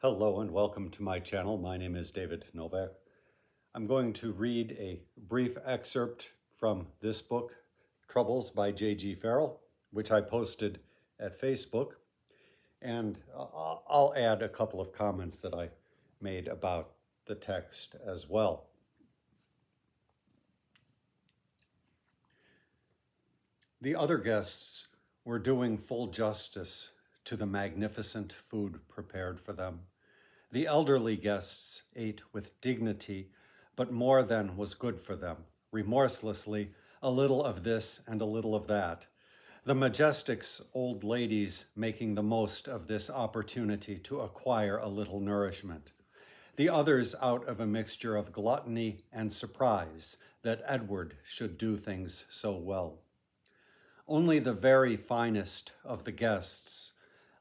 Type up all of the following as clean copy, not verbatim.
Hello and welcome to my channel. My name is David Novak. I'm going to read a brief excerpt from this book, Troubles by J.G. Farrell, which I posted at Facebook, and I'll add a couple of comments that I made about the text as well. The other guests were doing full justice to the magnificent food prepared for them. The elderly guests ate with dignity, but more than was good for them, remorselessly, a little of this and a little of that. The Majestic's old ladies making the most of this opportunity to acquire a little nourishment. The others out of a mixture of gluttony and surprise that Edward should do things so well. Only the very finest of the guests,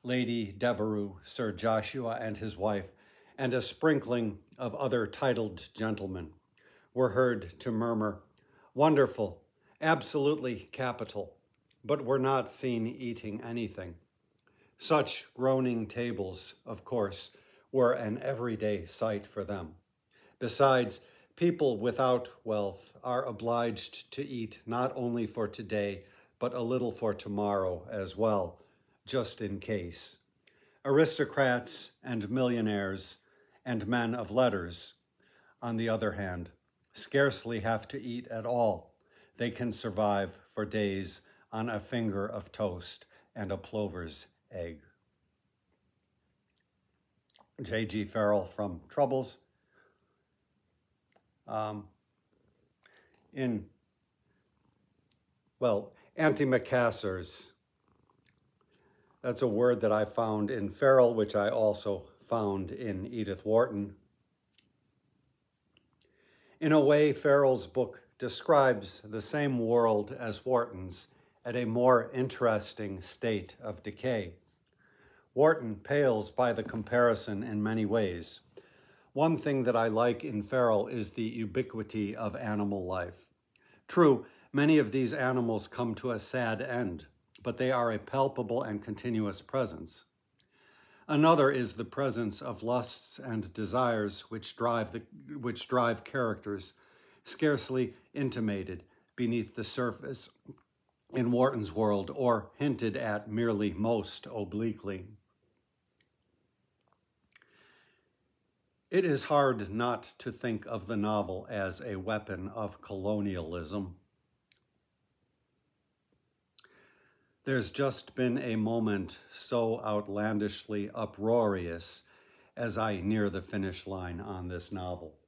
Lady Devereux, Sir Joshua and his wife, and a sprinkling of other titled gentlemen, were heard to murmur, "Wonderful, absolutely capital," but were not seen eating anything. Such groaning tables, of course, were an everyday sight for them. Besides, people without wealth are obliged to eat not only for today, but a little for tomorrow as well, just in case. Aristocrats and millionaires and men of letters, on the other hand, scarcely have to eat at all. They can survive for days on a finger of toast and a plover's egg. J.G. Farrell from Troubles. Antimacassars. That's a word that I found in Farrell, which I also found in Edith Wharton. In a way, Farrell's book describes the same world as Wharton's at a more interesting state of decay. Wharton pales by the comparison in many ways. One thing that I like in Farrell is the ubiquity of animal life. True, many of these animals come to a sad end, but they are a palpable and continuous presence. Another is the presence of lusts and desires which drive characters, scarcely intimated beneath the surface in Wharton's world, or hinted at merely most obliquely. It is hard not to think of the novel as a weapon of colonialism. There's just been a moment so outlandishly uproarious as I near the finish line on this novel.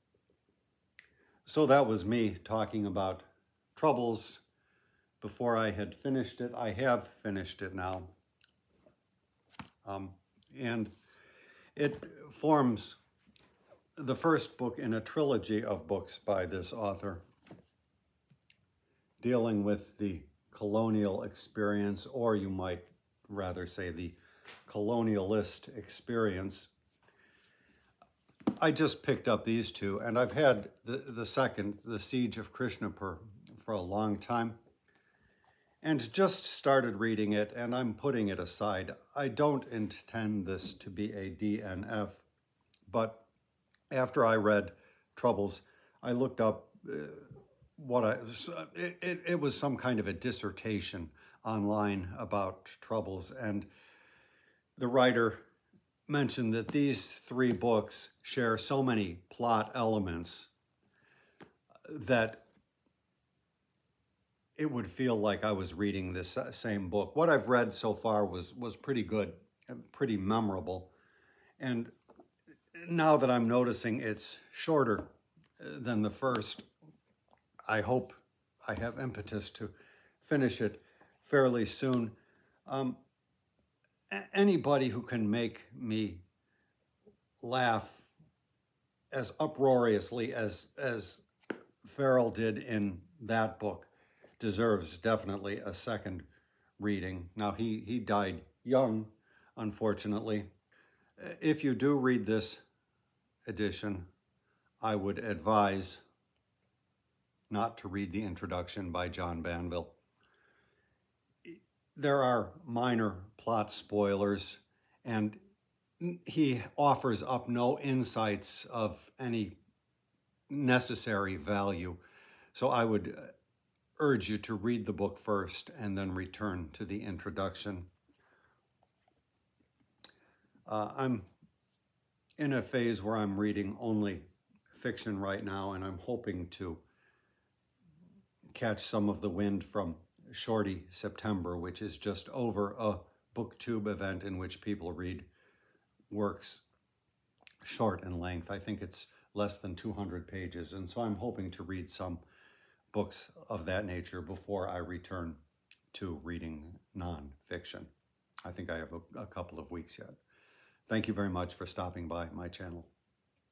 So that was me talking about Troubles before I had finished it. I have finished it now. And it forms the first book in a trilogy of books by this author, dealing with the colonial experience, or you might rather say the colonialist experience. I just picked up these two, and I've had the second, The Siege of Krishnapur, for a long time, and just started reading it, and I'm putting it aside. I don't intend this to be a DNF, but after I read Troubles, I looked up it was some kind of a dissertation online about Troubles, and the writer mentioned that these three books share so many plot elements that it would feel like I was reading this same book. What I've read so far was pretty good and pretty memorable, and now that I'm noticing it's shorter than the first, I hope I have impetus to finish it fairly soon. Anybody who can make me laugh as uproariously as Farrell did in that book deserves definitely a second reading. Now, he died young, unfortunately. If you do read this edition, I would advise not to read the introduction by John Banville. There are minor plot spoilers, and he offers up no insights of any necessary value. So I would urge you to read the book first and then return to the introduction. I'm in a phase where I'm reading only fiction right now, and I'm hoping to catch some of the wind from Shorty September, which is just over a booktube event in which people read works short in length. I think it's less than 200 pages, and so I'm hoping to read some books of that nature before I return to reading nonfiction. I think I have a couple of weeks yet. Thank you very much for stopping by my channel.